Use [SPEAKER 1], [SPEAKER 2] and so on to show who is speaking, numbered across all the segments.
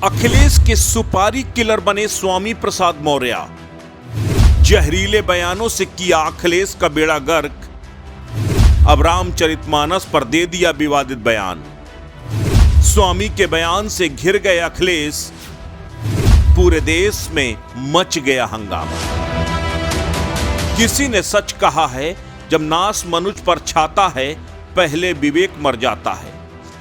[SPEAKER 1] अखिलेश के सुपारी किलर बने स्वामी प्रसाद मौर्य। जहरीले बयानों से किया अखिलेश का बेड़ा गर्क। अब रामचरितमानस पर दे दिया विवादित बयान। स्वामी के बयान से घिर गए अखिलेश। पूरे देश में मच गया हंगामा। किसी ने सच कहा है, जब नाश मनुष्य पर छाता है, पहले विवेक मर जाता है।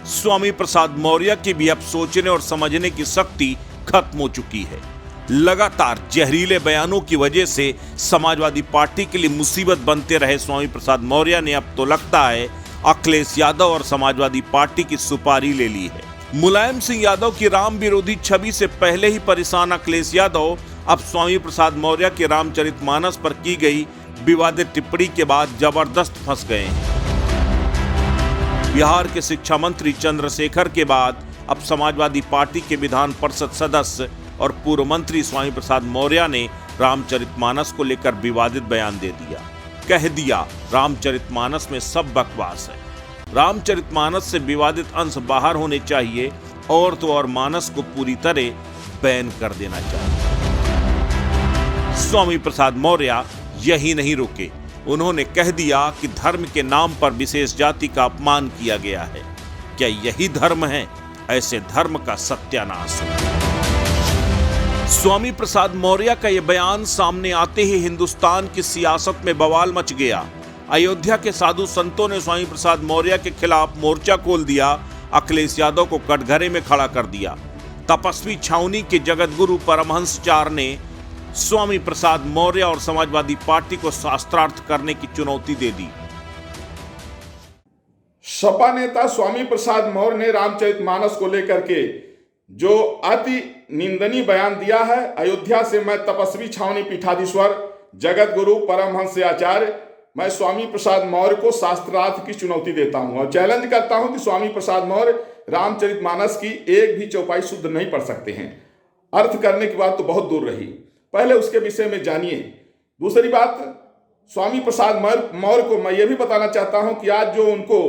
[SPEAKER 1] स्वामी प्रसाद मौर्य की भी अब सोचने और समझने की शक्ति खत्म हो चुकी है। लगातार जहरीले बयानों की वजह से समाजवादी पार्टी के लिए मुसीबत बनते रहे स्वामी प्रसाद मौर्य ने अब तो लगता है अखिलेश यादव और समाजवादी पार्टी की सुपारी ले ली है। मुलायम सिंह यादव की राम विरोधी छवि से पहले ही परेशान अखिलेश यादव अब स्वामी प्रसाद मौर्य के रामचरितमानस पर की गई विवादित टिप्पणी के बाद जबरदस्त फंस गए हैं। बिहार के शिक्षा मंत्री चंद्रशेखर के बाद अब समाजवादी पार्टी के विधान परिषद सदस्य और पूर्व मंत्री स्वामी प्रसाद मौर्य ने रामचरितमानस को लेकर विवादित बयान दे दिया। कह दिया रामचरितमानस में सब बकवास है। रामचरितमानस से विवादित अंश बाहर होने चाहिए और तो और मानस को पूरी तरह बैन कर देना चाहिए। स्वामी प्रसाद मौर्य यही नहीं रुके, उन्होंने कह दिया कि धर्म के नाम पर विशेष जाति का अपमान किया गया है। क्या यही धर्म है? ऐसे धर्म का सत्यानाश हो। स्वामी प्रसाद मौर्य का यह बयान सामने आते ही हिंदुस्तान की सियासत में बवाल मच गया। अयोध्या के साधु संतों ने स्वामी प्रसाद मौर्य के खिलाफ मोर्चा खोल दिया। अखिलेश यादव को कटघरे में खड़ा कर दिया। तपस्वी छावनी के जगतगुरु परमहंसचार्य ने स्वामी प्रसाद मौर्य और समाजवादी पार्टी को शास्त्रार्थ करने की चुनौती दे दी।
[SPEAKER 2] सपा नेता स्वामी प्रसाद मौर्य ने रामचरितमानस को लेकर के जो अति निंदनीय बयान दिया है, अयोध्या से मैं तपस्वी छावनी पीठाधीश्वर जगत गुरु परमहंस आचार्य मैं स्वामी प्रसाद मौर्य को शास्त्रार्थ की चुनौती देता हूं और चैलेंज करता हूं कि स्वामी प्रसाद मौर्य रामचरितमानस की एक भी चौपाई शुद्ध नहीं पढ़ सकते हैं। अर्थ करने की बात तो बहुत दूर रही, पहले उसके विषय में जानिए। दूसरी बात, स्वामी प्रसाद मौर्य को मैं ये भी बताना चाहता हूं कि आज जो उनको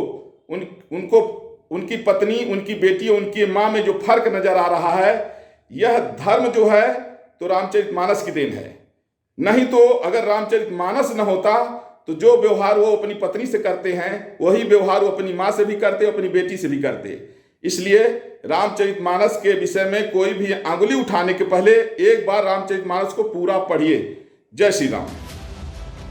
[SPEAKER 2] उनकी पत्नी, उनकी बेटी, उनकी माँ में जो फर्क नजर आ रहा है, यह धर्म जो है तो रामचरितमानस की देन है। नहीं तो अगर रामचरितमानस न होता तो जो व्यवहार वो अपनी पत्नी से करते हैं वही व्यवहार वो अपनी माँ से भी करते, अपनी बेटी से भी करते। इसलिए रामचरितमानस के विषय में कोई भी अंगुली उठाने के पहले एक बार रामचरितमानस को पूरा पढ़िए। जय श्री राम।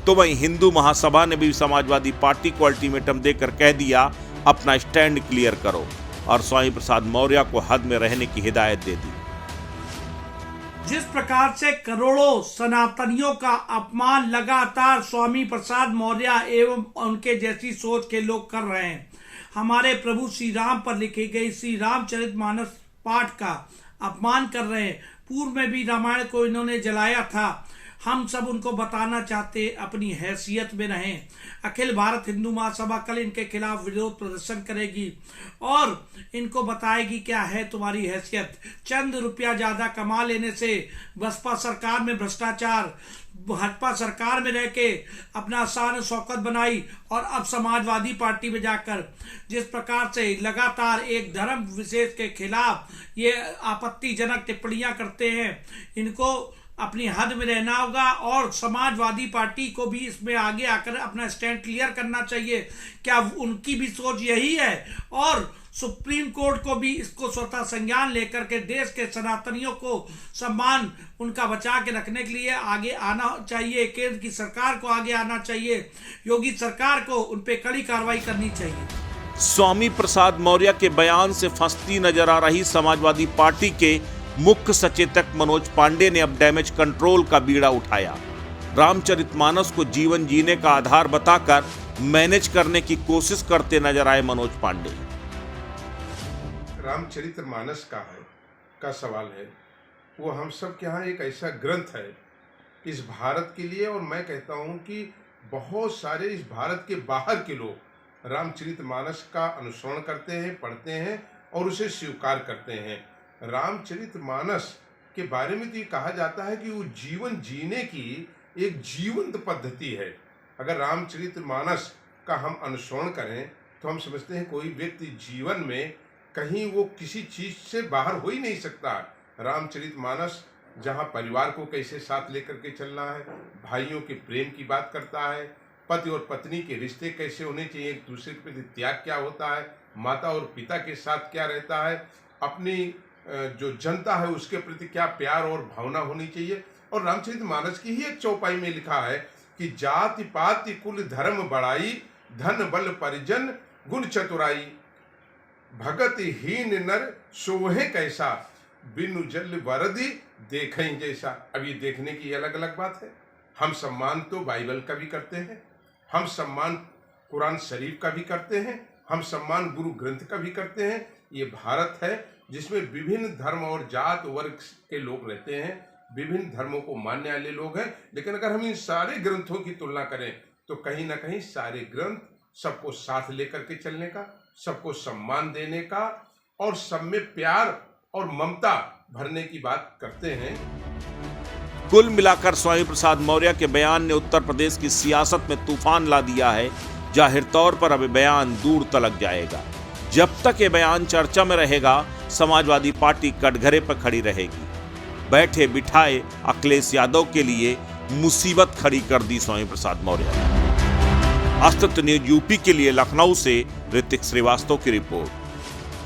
[SPEAKER 1] तो वहीं हिंदू महासभा ने भी समाजवादी पार्टी को अल्टीमेटम देकर कह दिया अपना स्टैंड क्लियर करो और स्वामी प्रसाद मौर्य को हद में रहने की हिदायत दे दी।
[SPEAKER 3] जिस प्रकार से करोड़ों सनातनियों का अपमान लगातार स्वामी प्रसाद मौर्य एवं उनके जैसी सोच के लोग कर रहे हैं, हमारे प्रभु श्री राम पर लिखी गई श्री रामचरितमानस पाठ का अपमान कर रहे हैं। पूर्व में भी रामायण को इन्होंने जलाया था। हम सब उनको बताना चाहते अपनी हैसियत में रहें। अखिल भारत हिंदू महासभा कल इनके खिलाफ विरोध प्रदर्शन करेगी और इनको बताएगी क्या है तुम्हारी हैसियत। चंद रुपया ज्यादा कमा लेने से बसपा सरकार में भ्रष्टाचार, भाजपा सरकार में रह के अपना शान शौकत बनाई और अब समाजवादी पार्टी में जाकर जिस प्रकार से लगातार एक धर्म विशेष के खिलाफ ये आपत्तिजनक टिप्पणियां करते हैं, इनको अपनी हद में रहना होगा और समाजवादी पार्टी को भी इसमें आगे आकर अपना स्टैंड क्लियर करना चाहिए। क्या उनकी भी सोच यही है? और सुप्रीम कोर्ट को भी इसको स्वतः संज्ञान लेकर के देश के सनातनियों को सम्मान उनका बचा के रखने के लिए आगे आना चाहिए। केंद्र की सरकार को आगे आना चाहिए। योगी सरकार को उन पे कड़ी कार्रवाई करनी चाहिए।
[SPEAKER 1] स्वामी प्रसाद मौर्य के बयान से फंसती नजर आ रही समाजवादी पार्टी के मुख्य सचेतक मनोज पांडे ने अब डैमेज कंट्रोल का बीड़ा उठाया। रामचरितमानस को जीवन जीने का आधार बताकर मैनेज करने की कोशिश करते नजर आए मनोज पांडे।
[SPEAKER 4] रामचरितमानस का सवाल है, वो हम सब के यहाँ एक ऐसा ग्रंथ है इस भारत के लिए, और मैं कहता हूँ कि बहुत सारे इस भारत के बाहर के लोग रामचरितमानस का अनुसरण करते हैं, पढ़ते हैं और उसे स्वीकार करते हैं। रामचरितमानस के बारे में तो ये कहा जाता है कि वो जीवन जीने की एक जीवंत पद्धति है। अगर रामचरितमानस का हम अनुसरण करें तो हम समझते हैं कोई व्यक्ति जीवन में कहीं वो किसी चीज से बाहर हो ही नहीं सकता। रामचरितमानस जहाँ परिवार को कैसे साथ लेकर के चलना है, भाइयों के प्रेम की बात करता है, पति और पत्नी के रिश्ते कैसे होने चाहिए, एक दूसरे के प्रति त्याग क्या होता है, माता और पिता के साथ क्या रहता है, अपनी जो जनता है उसके प्रति क्या प्यार और भावना होनी चाहिए। और रामचरितमानस की ही एक चौपाई में लिखा है कि जाति पाति कुल धर्म बढ़ाई, धन बल परिजन गुण चतुराई, भगत हीन नर सोहे कैसा, बिनु जल वरदी देखें जैसा। अब ये देखने की अलग अलग बात है। हम सम्मान तो बाइबल का भी करते हैं, हम सम्मान कुरान शरीफ का भी करते हैं, हम सम्मान गुरु ग्रंथ का भी करते हैं। ये भारत है जिसमें विभिन्न धर्म और जात वर्ग के लोग रहते हैं, विभिन्न धर्मों को मानने वाले लोग हैं। लेकिन अगर हम इन सारे ग्रंथों की तुलना करें तो कहीं ना कहीं सारे ग्रंथ सबको साथ लेकर के चलने का, सबको सम्मान देने का और सब में प्यार और ममता भरने की बात करते हैं।
[SPEAKER 1] कुल मिलाकर स्वामी प्रसाद मौर्य के बयान ने उत्तर प्रदेश की सियासत में तूफान ला दिया है। जाहिर तौर पर अब ये बयान दूर तलक जाएगा। जब तक ये बयान चर्चा में रहेगा, समाजवादी पार्टी कटघरे पर खड़ी रहेगी। बैठे बिठाए अखिलेश यादव के लिए मुसीबत खड़ी कर दी स्वामी प्रसाद मौर्य ने। अस्तित्व न्यूज यूपी के लिए लखनऊ से ऋतिक श्रीवास्तव की रिपोर्ट।